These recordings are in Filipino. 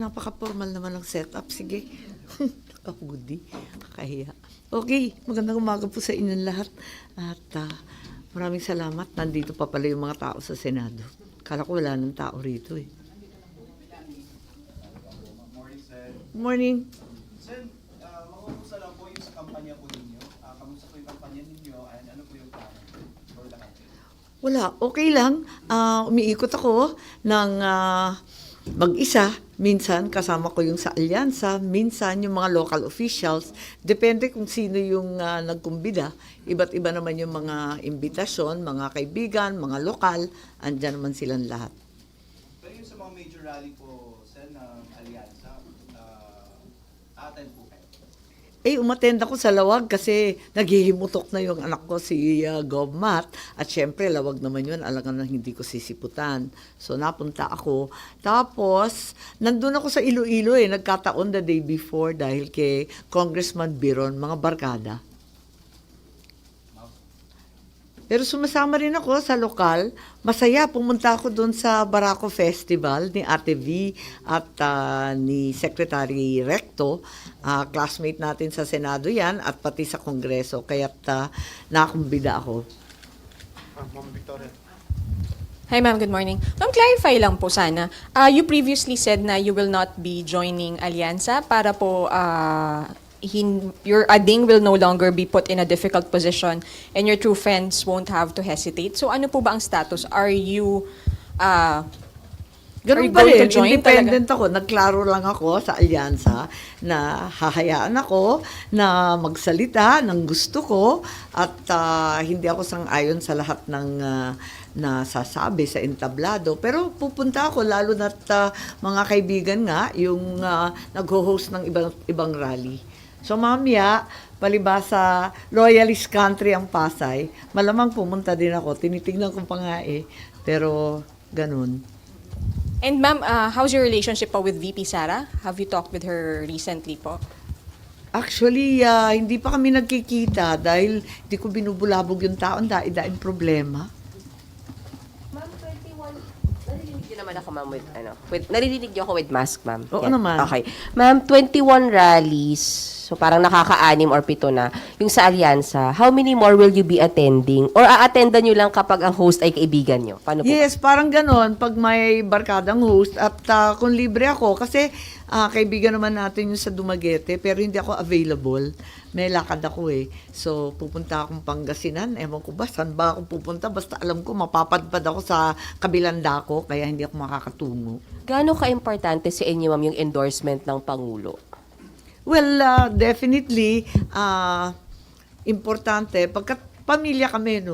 napaka-formal naman ng setup. Sige. Nakahudi. Kakahiya. Okay, magandang umaga po sa inyong lahat. At maraming salamat. Nandito pa pala yung mga tao sa Senado. Kala ko wala ng tao rito eh. Morning. Sir, makukusa lang po yung sa kampanya po ninyo. Kamusta po yung kampanya ninyo and ano po yung plano for the country? Wala, okay lang. Umiikot ako ng mag-isa. Minsan kasama ko yung sa alyansa, minsan yung mga local officials. Depende kung sino yung nagkumbida. Iba't iba naman yung mga imbitasyon, mga kaibigan, mga lokal. Andyan naman silang lahat. Pero yung sa mga major rally po, sir, ng alyansa, attend po kayo? Umattend ako sa Lawag kasi naghihimutok na yung anak ko si Gov Matt. At syempre, Lawag naman yun. Alangan na hindi ko sisiputan. So, napunta ako. Tapos, nandun ako sa Iloilo Nagkataon the day before dahil kay Congressman Biron, mga barkada. Pero sumasama rin ako sa lokal. Masaya, pumunta ako doon sa Barako Festival ni Ate V at ni Secretary Recto. Classmate natin sa Senado yan at pati sa Kongreso. Kaya't nakumbida ako. Ma'am Victoria. Hi ma'am, good morning. Ma'am, clarify lang po sana. You previously said na you will not be joining Alyansa para po your ading will no longer be put in a difficult position and your true friends won't have to hesitate. So ano po ba ang status? Are you Ganun are you pa going rin, to join independent ako. Nagklaro lang ako sa alyansa na hahayaan ako na magsalita ng gusto ko at hindi ako sang-ayon sa lahat ng nasasabi sa entablado. Pero pupunta ako lalo na't mga kaibigan nga yung nag-host ng ibang rally. So mamaya, palibasa loyalist country ang Pasay, malamang pumunta din ako. Tinitignan ko pa nga pero ganun. And ma'am, how's your relationship po with VP Sara? Have you talked with her recently po? Actually, hindi pa kami nagkikita dahil hindi ko binubulabog yung tao, daing problema. Ma'am, 21, narinig niyo naman ako, ma'am, narinig niyo ako with mask, ma'am? Oo naman. Okay. Ma'am, 21 rallies, so parang nakaka-6 or 7 na, yung sa Alyansa, how many more will you be attending? Or a-attendan niyo lang kapag ang host ay kaibigan niyo? Paano po? Yes, parang ganon pag may barkadang host at kung libre ako kasi kaibigan naman natin yung sa Dumaguete pero hindi ako available. May lakad ako So pupunta akong Pangasinan, ewan ko ba saan ba ako pupunta, basta alam ko mapapadpad ako sa kabilang dako kaya hindi ako makakatungo. Gaano ka-importante sa inyo, ma'am, yung endorsement ng Pangulo? Well, definitely importante pagkat pamilya kami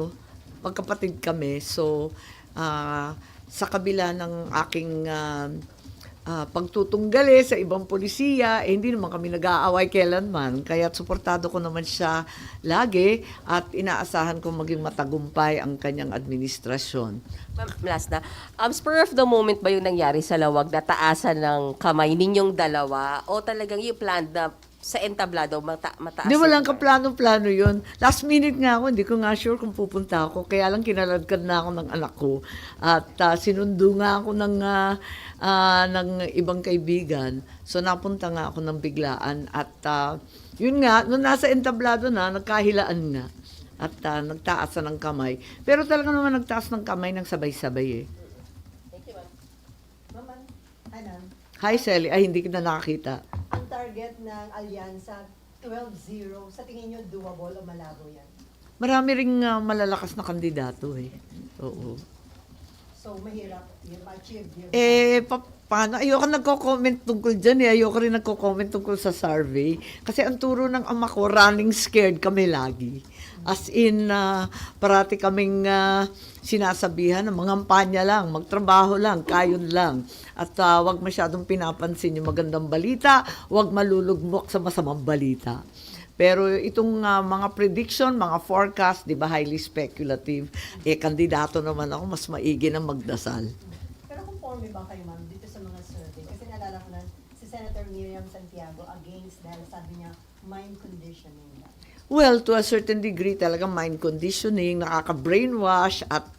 magkapatid kami. So sa kabila ng aking pagtutunggali sa ibang polisiya, hindi naman kami nag-aaway kailanman. Kaya suportado ko naman siya lagi at inaasahan kong maging matagumpay ang kanyang administrasyon. Ma'am, last na. Spur of the moment ba yung nangyari sa Lawag na taasan ng kamay ninyong dalawa? O talagang yung plan na sa entablado mataas? Hindi, walang kaplano-plano yun. Last minute nga ako, hindi ko nga sure kung pupunta ako. Kaya lang kinaladkad na ako ng anak ko. At sinundo nga ako ng ibang kaibigan. So napunta nga ako ng biglaan. At yun nga, nung nasa entablado na, nagkahilaan nga. At nagtaas na ng kamay. Pero talaga naman nagtaas ng kamay ng sabay-sabay Thank you, ma'am. Ma'am, Anan, Hi, Sally. Ay, hindi kita nakakita. ang target ng Alyansa 12-0, sa tingin nyo doable o malabo yan? Marami ring malalakas na kandidato Oo. So, mahirap yun, ma-achieve yun. Paano? Ayoko nagko-comment tungkol dyan Ayoko rin nagko-comment tungkol sa survey. Kasi ang turo ng ama ko, running scared kami lagi. As in, parati kaming sinasabihan na mangampanya lang, magtrabaho lang, kayon lang. At wag masyadong pinapansin yung magandang balita, wag malulugmok sa masamang balita. Pero itong mga prediction, mga forecast, di ba, highly speculative, kandidato naman ako, mas maigi na magdasal. Pero conforme ba kayo, ma'am, dito sa mga survey? Kasi naalala ko na si Senator Miriam Santiago against dahil sabi niya, mind conditioning lang. Well, to a certain degree talaga mind conditioning, nakaka-brainwash at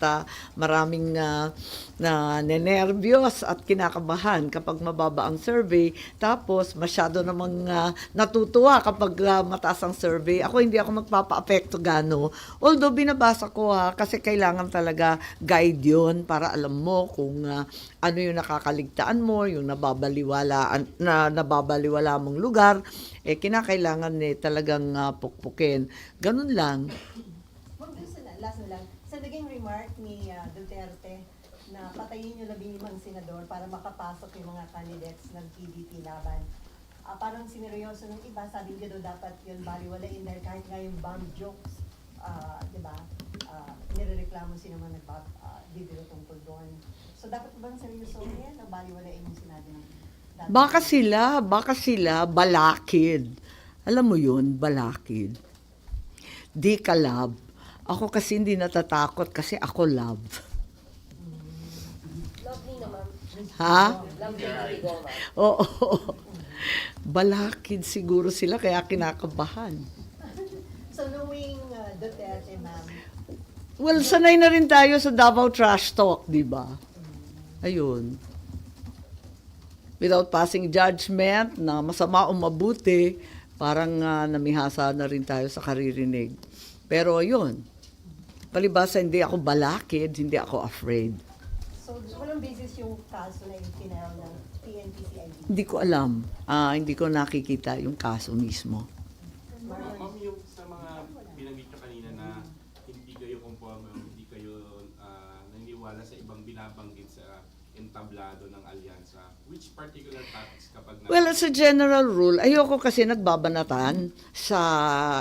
maraming na nenervyos at kinakabahan kapag mababa ang survey. Tapos masyado namang natutuwa kapag mataas ang survey. Ako hindi ako magpapa-apekto gano. Although binabasa ko kasi kailangan talaga guide yun para alam mo kung ano yung nakakaligtaan mo, yung nababaliwala mong lugar, kinakailangan talagang pukpukin. Ganun lang. Ma'am, last na lang. Sa naging remark ni Duterte na patayin yung 15 senador para makapasok yung mga candidates ng PDP laban. Parang sineryoso ng iba, sabi niya daw dapat yun baliwalain dahil kahit nga yung bomb jokes, di ba, nirereklamo sino man nagbibiro tungkol doon. So dapat ba bang seryoso yan na baliwalain yung sinabi ng dati? Baka sila balakid. Alam mo yun, balakid. Di ka love. Ako kasi hindi natatakot kasi ako love. Lovely naman. Ha? Lovely na Oo. Balakid siguro sila kaya kinakabahan. So knowing Duterte, ma'am, Well, sanay na rin tayo sa Davao Trash Talk, di ba? Ayun. Without passing judgment na masama o mabuti, parang namihasa na rin tayo sa karirinig. Pero yun, palibasa hindi ako balakid, hindi ako afraid. so walang basis yung kaso na itinaraw ng PNP-CID. Hindi ko alam. Hindi ko nakikita yung kaso mismo. Ma'am, yung sa mga binanggit nyo kanina na hindi kayo conforme, hindi kayo naniniwala sa ibang binabanggit sa entablado ng alyansa, which particular topics kapag Well, as a general rule, ayoko kasi nagbabanatan sa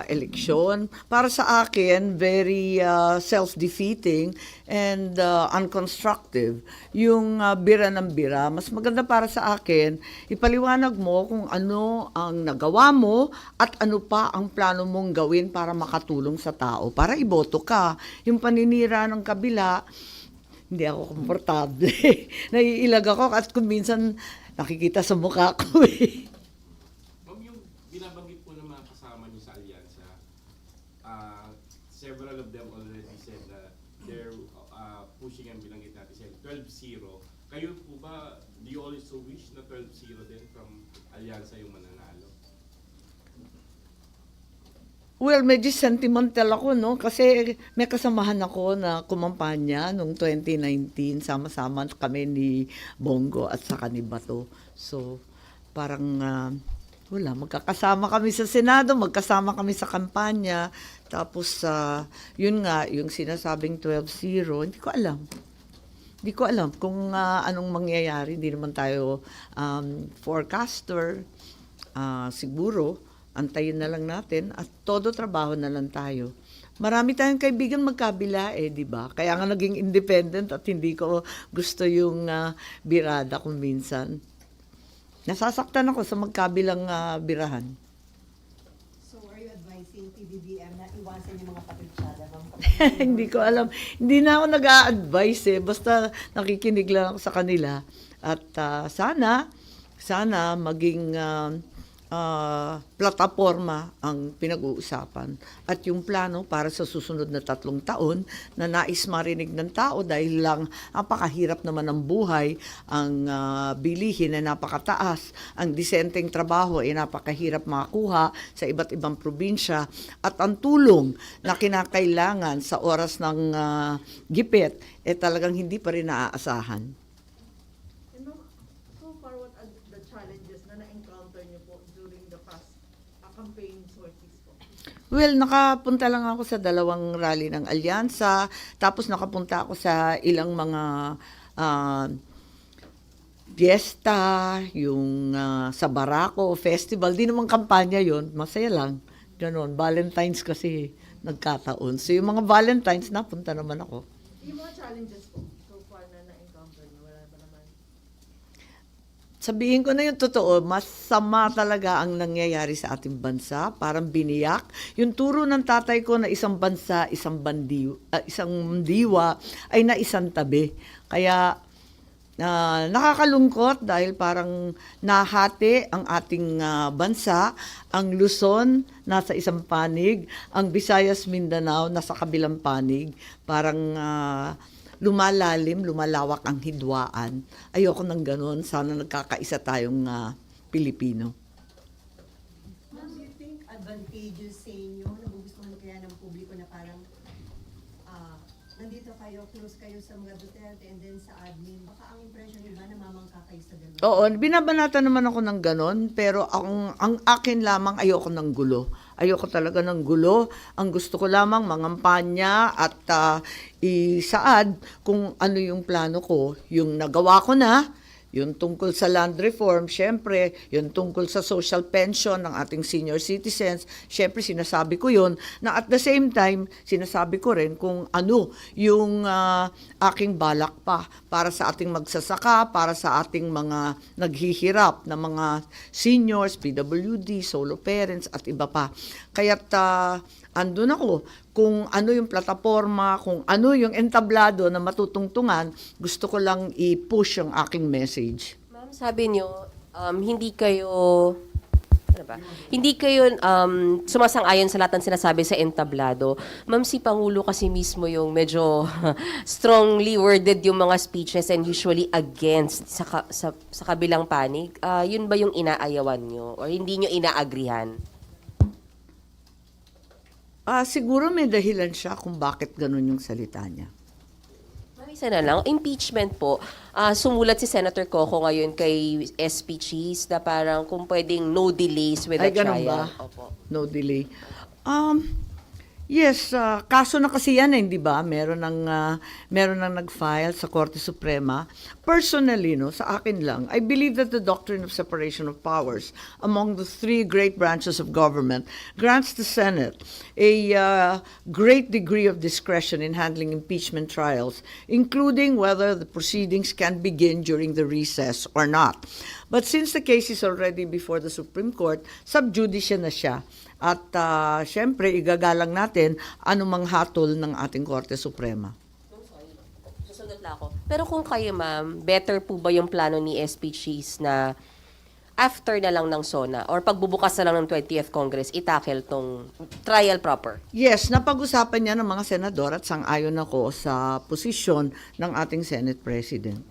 eleksyon. Para sa akin, very self-defeating and unconstructive. Yung bira ng bira, mas maganda para sa akin, ipaliwanag mo kung ano ang nagawa mo at ano pa ang plano mong gawin para makatulong sa tao, para iboto ka. Yung paninira ng kabila, hindi ako komportable. Naiilag ako at kung minsan nakikita sa mukha ko eh. Ma'am, yung binabanggit po ng mga kasama nyo sa alyansa, several of them already said na they're pushing ang binanggit natin, 12-0. Kayo po ba, do you also wish na 12-0 din from alyansa yung mananalo? Well, medyo sentimental ako, no? Kasi may kasamahan ako na kumampanya noong 2019. Sama-sama kami ni Bongo at saka ni Bato. So, parang, wala, magkakasama kami sa Senado, magkasama kami sa kampanya. Tapos, yun nga, yung sinasabing 12-0, hindi ko alam. Hindi ko alam kung anong mangyayari. Hindi naman tayo forecaster. Siguro, antayin na lang natin at todo trabaho na lang tayo. Marami tayong kaibigan magkabila di ba? Kaya nga naging independent at hindi ko gusto yung birada kung minsan. Nasasaktan ako sa magkabilang birahan. So are you advising PBBM na iwasan yung mga patutsyada, ma'am? Hindi ko alam. Hindi na ako nag-a-advise Basta nakikinig lang ako sa kanila. At sana maging plataforma ang pinag-uusapan at yung plano para sa susunod na 3 taon na nais marinig ng tao dahil lang napakahirap naman ng buhay, ang bilihin na napakataas, ang disenteng trabaho ay napakahirap makakuha sa iba't ibang probinsya at ang tulong na kinakailangan sa oras ng gipit talagang hindi pa rin naaasahan. So far, what are the challenges na na-encounter niyo po during the past campaign sorties po? Well, nakapunta lang ako sa 2 rally ng Alyansa, tapos nakapunta ako sa ilang mga fiesta, yung sa Barako Festival. Di naman kampanya yon, masaya lang. Ganon, Valentine's kasi nagkataon. So yung mga Valentine's, napunta naman ako. Yung mga challenges po, so far na na-encounter niyo, wala ba naman? Sabihin ko na yung totoo, masama talaga ang nangyayari sa ating bansa. Parang biniyak. Yung turo ng tatay ko na isang bansa, isang diwa, ay naisang tabi. Kaya nakakalungkot dahil parang nahati ang ating bansa. Ang Luzon nasa isang panig, ang Visayas Mindanao nasa kabilang panig. Parang lumalawak ang hidwaan. Ayoko ng ganun. Sana nagkakaisa tayong Pilipino. Ma'am, do you think advantageous sa inyo, nagugustuhan kaya ng publiko na parang nandito kayo, close kayo sa mga Duterte and then sa admin, baka ang impression nila namamangka kayo sa ganun? Oo, binabanata naman ako ng ganon, pero ang akin lamang ayoko ng gulo. Ayoko talaga ng gulo. Ang gusto ko lamang mangampanya at isaad kung ano yung plano ko. Yung nagawa ko na, yung tungkol sa land reform, syempre, yung tungkol sa social pension ng ating senior citizens, syempre sinasabi ko yun, na at the same time, sinasabi ko rin kung ano yung aking balak pa para sa ating magsasaka, para sa ating mga naghihirap na mga seniors, PWD, solo parents at iba pa. Kaya't andun ako kung ano yung plataforma, kung ano yung entablado na matutungtungan, gusto ko lang i-push yung aking message. Ma'am, sabi niyo, hindi kayo sumasang-ayon sa lahat ng sinasabi sa entablado. Ma'am, si Pangulo kasi mismo yung medyo strongly worded yung mga speeches and usually against sa kabilang panig. Yun ba yung inaayawan nyo or hindi nyo inaagrihan? Siguro may dahilan siya kung bakit ganun yung salita niya. Ma'am, isa na lang, impeachment po. Sumulat si Senator Coco ngayon kay SP Cheese na parang kung pwedeng no delays with the Ay, ganun trial. ba? Opo. No delay. Yes, kaso na kasi yan, hindi ba? Meron nang nag-file sa Korte Suprema. Personally, no, sa akin lang, I believe that the doctrine of separation of powers among the three great branches of government grants the Senate a great degree of discretion in handling impeachment trials, including whether the proceedings can begin during the recess or not. But since the case is already before the Supreme Court, sub judice na siya. At syempre, igagalang natin anumang hatol ng ating Korte Suprema. Susunod lang ako. Pero kung kayo, ma'am, better po ba yung plano ni SP Cheese na after na lang ng SONA or pagbubukas na lang ng 20th Congress, itackle tong trial proper? Yes, napag-usapan niya ng mga senador at sang-ayon ako sa posisyon ng ating Senate President.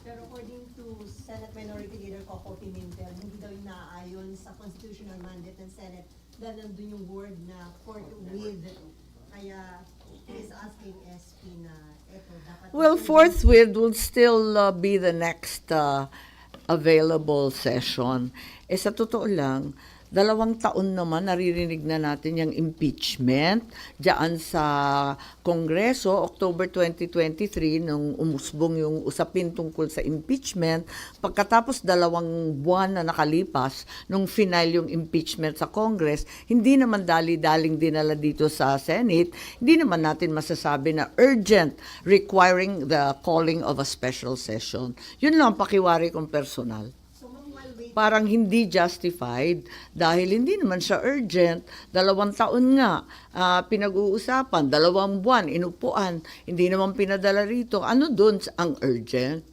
Pero according to Senate Minority Leader Coco Pimentel, hindi daw yung naaayon sa constitutional mandate ng Senate dahil nandun yung word na forthwith. Kaya he is asking SP na eto, dapat... Well, forthwith will still be the next available session. Sa totoo lang, 2 taon naman naririnig na natin yung impeachment diyan sa Kongreso, October 2023, nung umusbong yung usapin tungkol sa impeachment. Pagkatapos 2 buwan na nakalipas, nung final yung impeachment sa Congress, hindi naman dali-daling dinala dito sa Senate, hindi naman natin masasabi na urgent, requiring the calling of a special session. Yun lang pakiwari kong personal. So, ma'am, while waiting, Parang hindi justified dahil hindi naman siya urgent. 2 taon nga pinag-uusapan, 2 buwan, inupuan, hindi naman pinadala rito. Ano doon ang urgent?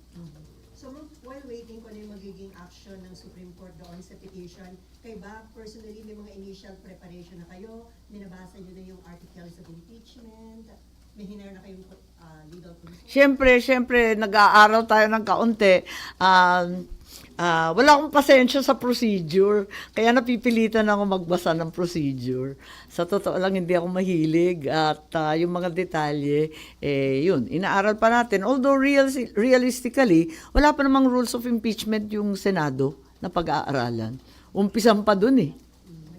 so ma'am, while waiting kung ano yung magiging action ng Supreme Court doon sa petition, kayo ba personally may mga initial preparation na kayo? Minabasa nyo na yung articles of impeachment? May hinire na kayong legal counsel? Siyempre, nag-aaral tayo ng kaunti. Wala akong pasensya sa procedure, kaya napipilitan ako magbasa ng procedure. Sa totoo lang, hindi ako mahilig at yung mga detalye, yun, inaaral pa natin. Although realistically, wala pa namang rules of impeachment yung Senado na pag-aaralan. Umpisan pa dun eh.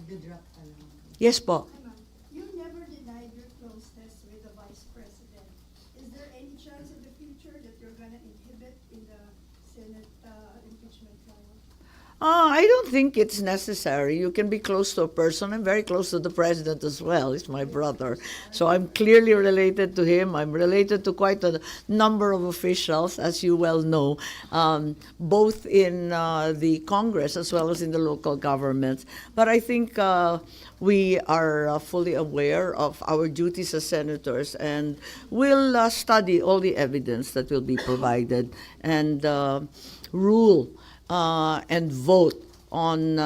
Nag-draft ka lang. Yes po. You never denied your closeness with the Vice President. Is there any chance in the future that you're gonna inhibit in the Senate impeachment trial? I don't think it's necessary. You can be close to a person. I'm very close to the president as well. He's my brother. So I'm clearly related to him. I'm related to quite a number of officials, as you well know, both in the Congress as well as in the local governments. But I think we are fully aware of our duties as senators and will study all the evidence that will be provided and rule and vote on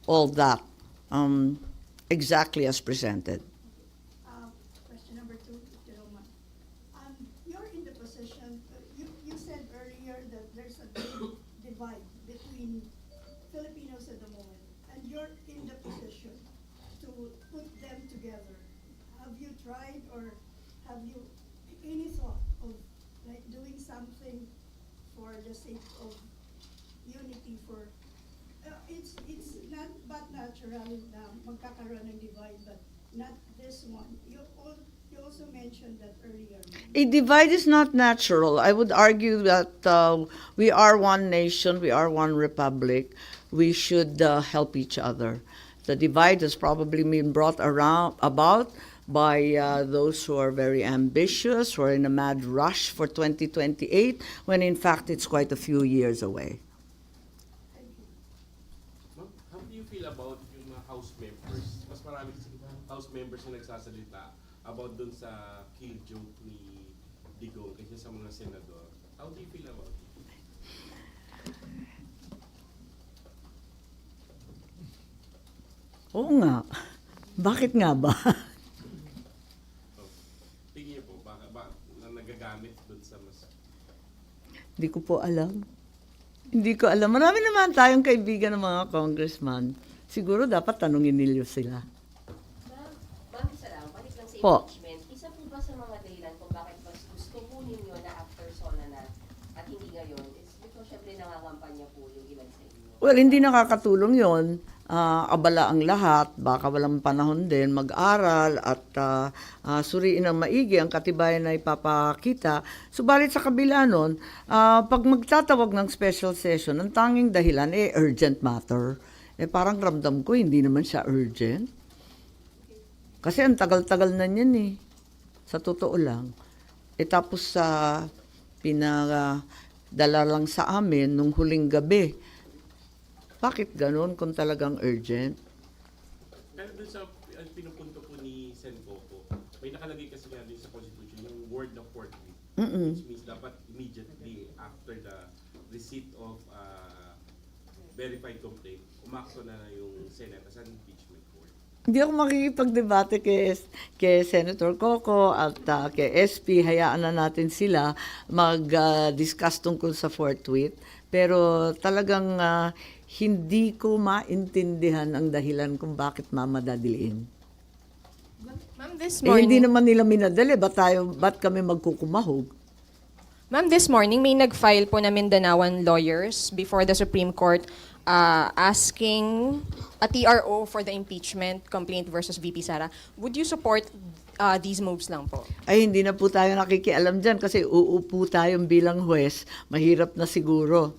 all that exactly as presented. Question number 2, if you don't mind. Your you're in the position to put them together, have you tried or have you any thought of like doing something for the sake of unity for it's not but natural na magkakaroon ng divide, but not this one. You also mentioned that earlier. A divide is not natural. I would argue that we are one nation, we are one republic. We should help each other. The divide has probably been brought about by those who are very ambitious, who are in a mad rush for 2028, when in fact it's quite a few years away. Ma'am, how do you feel about yung mga House members? Mas marami House members na nagsasalita about dun sa kill joke ni Digong kaysa sa mga senador. How do you feel about it? Oo nga. Bakit nga ba? Oh, tingin niyo po, baka na nagagamit dun sa mas... Hindi ko po alam. Hindi ko alam. Marami naman tayong kaibigan ng mga congressman. Siguro dapat tanungin nila sila. Ma'am, isa lang, balik lang sa Po. impeachment. Isa po ba sa mga dahilan kung bakit mas gusto po ninyo na after SONA na at hindi ngayon is because syempre nangangampanya po yung ilan sa inyo? Well, hindi nakakatulong yon. Abala ang lahat, baka walang panahon din mag-aral at suriin ang maigi ang katibayan na ipapakita. Subalit sa kabila nun, pag magtatawag ng special session, ang tanging dahilan urgent matter. Parang ramdam ko, hindi naman siya urgent. Kasi ang tagal-tagal na niyan sa totoo lang. Tapos pinadala lang sa amin nung huling gabi. Bakit ganun kung talagang urgent? Pero dun sa pinupunto po ni Sen Coco, may nakalagay kasi nga din sa Constitution yung word na forthwith. Which means dapat immediately after the receipt of verified complaint, umakto na yung Senate as an impeachment court. Hindi ako makikipagdebate kay Senator Coco at kay SP. Hayaan na natin sila mag-discuss tungkol sa forthwith. Pero talagang hindi ko maintindihan ang dahilan kung bakit mamadadiliin. Ma'am, this Hindi morning, naman nila minadali. Ba't kami magkukumahog? Ma'am, this morning may nag-file po na Mindanaoan lawyers before the Supreme Court asking a TRO for the impeachment complaint versus VP Sara. Would you support these moves lang po? Ay, hindi na po tayo nakikialam dyan kasi uupo tayong bilang huwes. Mahirap na siguro.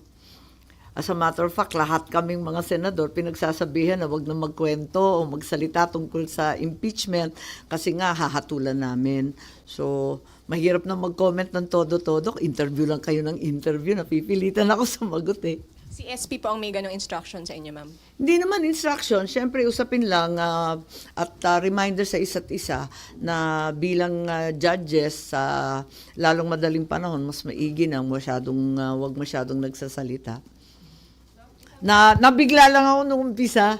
As a matter of fact, lahat kaming mga senador pinagsasabihan na wag na magkwento o magsalita tungkol sa impeachment kasi nga hahatulan namin. So, mahirap na mag-comment ng todo-todo. Interview lang kayo ng interview. Napipilitan ako sumagot Si SP po ang may ganong instruction sa inyo, ma'am. Hindi naman instruction. Siyempre, usapin lang at reminder sa isa't isa na bilang judges sa lalong madaling panahon, mas maigi na wag masyadong nagsasalita. Nabigla lang ako nung umpisa.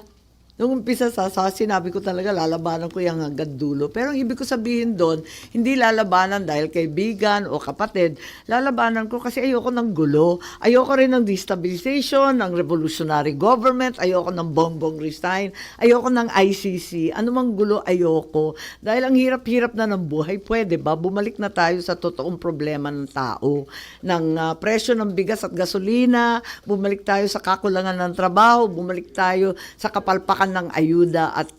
Nung umpisa sinabi ko talaga lalabanan ko yung hanggang dulo. Pero ang ibig ko sabihin doon, hindi lalabanan dahil kaibigan o kapatid. Lalabanan ko kasi ayoko ng gulo. Ayoko rin ng destabilization, ng revolutionary government. Ayoko ng bongbong resign. Ayoko ng ICC. Ano mang gulo, ayoko. Dahil ang hirap-hirap na ng buhay, pwede ba? Bumalik na tayo sa totoong problema ng tao. Ng presyo ng bigas at gasolina. Bumalik tayo sa kakulangan ng trabaho. Bumalik tayo sa kapalpakan ng ayuda at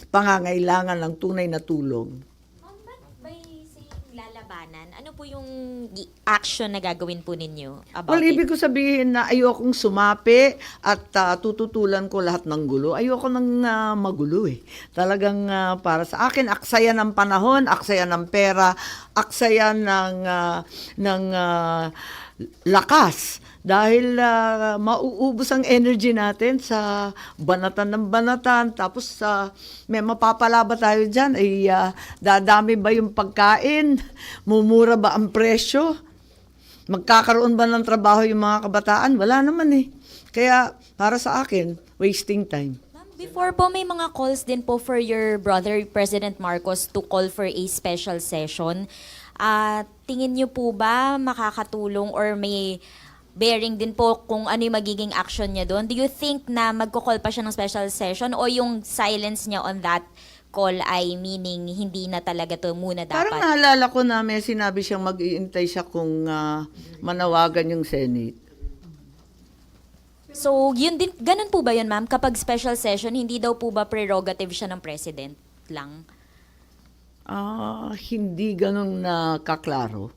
pangangailangan ng tunay na tulong. Ba't by saying lalabanan, ano po yung action na gagawin po ninyo about Well, ibig ko sabihin na ayokong sumapi at tututulan ko lahat ng gulo. Ayoko nang magulo Talagang para sa akin, aksaya ng panahon, aksaya ng pera, aksaya ng lakas. Dahil mauubos ang energy natin sa banatan ng banatan. Tapos may mapapala ba tayo dyan? Dadami ba yung pagkain? Mumura ba ang presyo? Magkakaroon ba ng trabaho yung mga kabataan? Wala naman Kaya para sa akin, wasting time. Before po, may mga calls din po for your brother, President Marcos, to call for a special session. Tingin niyo po ba makakatulong or may bearing din po kung ano yung magiging action niya doon. Do you think na magko-call pa siya ng special session o yung silence niya on that call ay meaning hindi na talaga to muna dapat? Parang naalala ko na may sinabi siyang mag-iintay siya kung manawagan yung Senate. So, yun din, ganun po ba yun, ma'am? Kapag special session, hindi daw po ba prerogative siya ng president lang? Hindi ganun na kaklaro.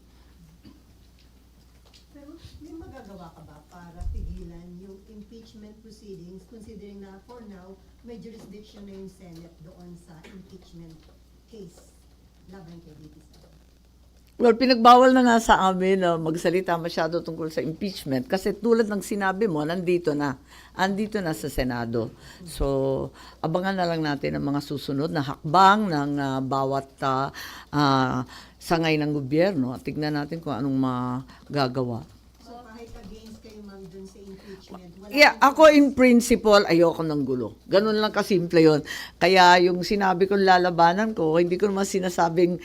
Pero may magagawa ka ba para pigilan yung impeachment proceedings considering na for now, may jurisdiction na yung Senate doon sa impeachment case laban kay VP Sara? Well, pinagbawal na nga sa amin na magsalita masyado tungkol sa impeachment kasi tulad ng sinabi mo, andito na sa Senado. So, abangan na lang natin ang mga susunod na hakbang ng bawat sangay ng gobyerno at tignan natin kung anong magagawa. So kahit against kayo ma'am dun sa impeachment, wala Yeah, kang- ako in principle, ayoko ng gulo. Ganun lang kasimple yun. Kaya yung sinabi kong lalabanan ko, hindi ko naman sinasabing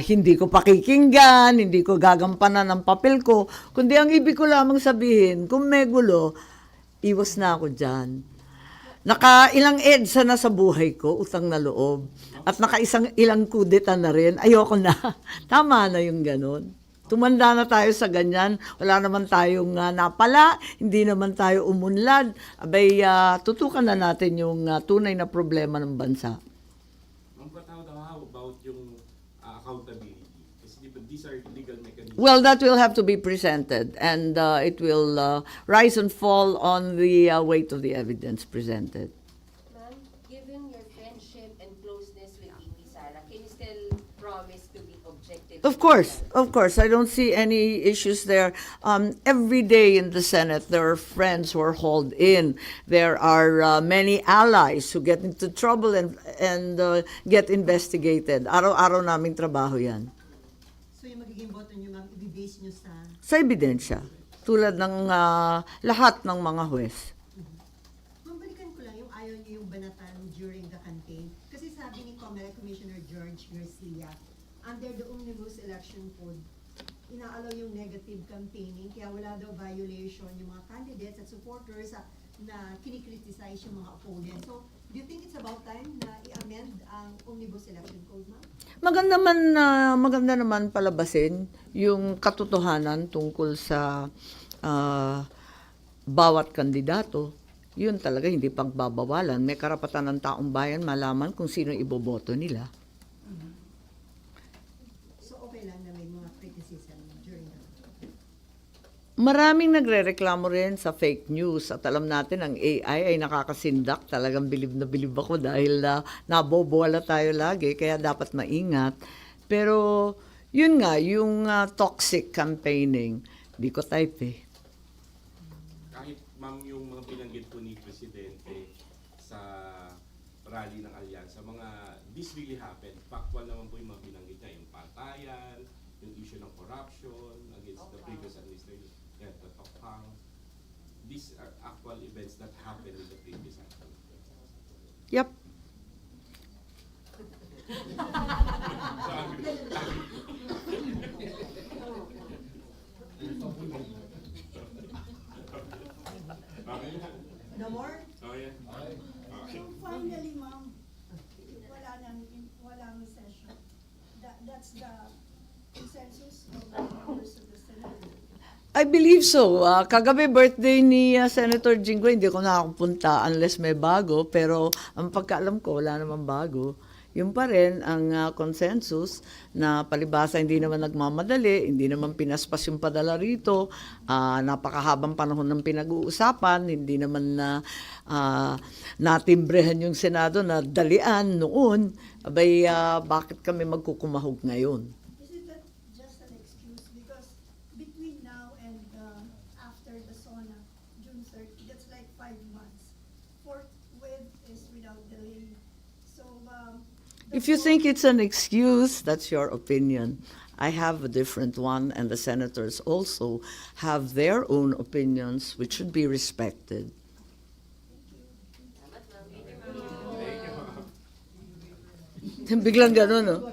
hindi ko pakikinggan, hindi ko gagampanan ng papel ko, kundi ang ibig ko lamang sabihin, kung may gulo, iwas na ako dyan. Nakailang EDSA na sa buhay ko, utang na loob. At ilang kudeta na rin, ayoko na. Tama na yung ganun. Tumanda na tayo sa ganyan. Wala naman tayong napala, hindi naman tayo umunlad. Abay, tutukan na natin yung tunay na problema ng bansa. Ma'am, but how about yung accountability? Kasi these are legal mechanisms. Well, that will have to be presented and it will rise and fall on the weight of the evidence presented. Ma'am, given your friendship and closeness with VP Sara, can you still promise to be objective? Of course. I don't see any issues there. Every day in the Senate, there are friends who are hauled in. There are many allies who get into trouble and get investigated. Araw-araw naming trabaho yan. So yung magiging boto nyo ma'am, i-base nyo Sa ebidensya, tulad ng lahat ng mga huwes. Ma'am, balikan ko lang yung ayaw niyo yung banatan during the campaign. Kasi sabi ni Commissioner George Garcia, under the Omnibus Election Code, inaalaw yung negative campaigning, kaya wala daw violation yung mga candidates at supporters na kinikriticize yung mga opponents. So, do you think it's about time na i-amend ang Omnibus Election Code, ma'am? Maganda naman palabasin yung katotohanan tungkol sa bawat kandidato. Yun talaga hindi pagbabawalan. May karapatan ng taong bayan malaman kung sino iboboto nila. So, okay lang na may mga criticism during the Maraming nagrereklamo rin sa fake news at alam natin ang AI ay nakakasindak. Talagang bilib na bilib ako dahil nabobola tayo lagi kaya dapat maingat. Pero yun nga, yung toxic campaigning, di ko type eh. Kahit ma'am yung mga binanggit po ni Presidente sa rally ng Alyansa, this really happened. Factual naman po yung mga binanggit niya, yung patayan, yung issue ng corruption against the previous administration, the Tokpang. These are actual events that happened in the previous administration. Yep. No more? Oh yeah. So finally, ma'am, walang session. That's the consensus of the members of the Senate. I believe so. Kagabi birthday ni Senator Jinggoy, hindi ko nakapunta unless may bago. Pero ang pagkaalam ko, wala namang bago. Yun pa rin ang consensus na palibasa hindi naman nagmamadali, hindi naman pinaspas yung padala rito, napakahabang panahon ng pinag-uusapan, hindi naman natimbrehan yung Senado na dalian noon. Abay, bakit kami magkukumahog ngayon? Isn't that just an excuse? Because between now and after the SONA, June 30, that's like 5 months. Forthwith is without delay. So, If you think it's an excuse, that's your opinion. I have a different one, and the senators also have their own opinions, which should be respected. Biglang gano'n, no?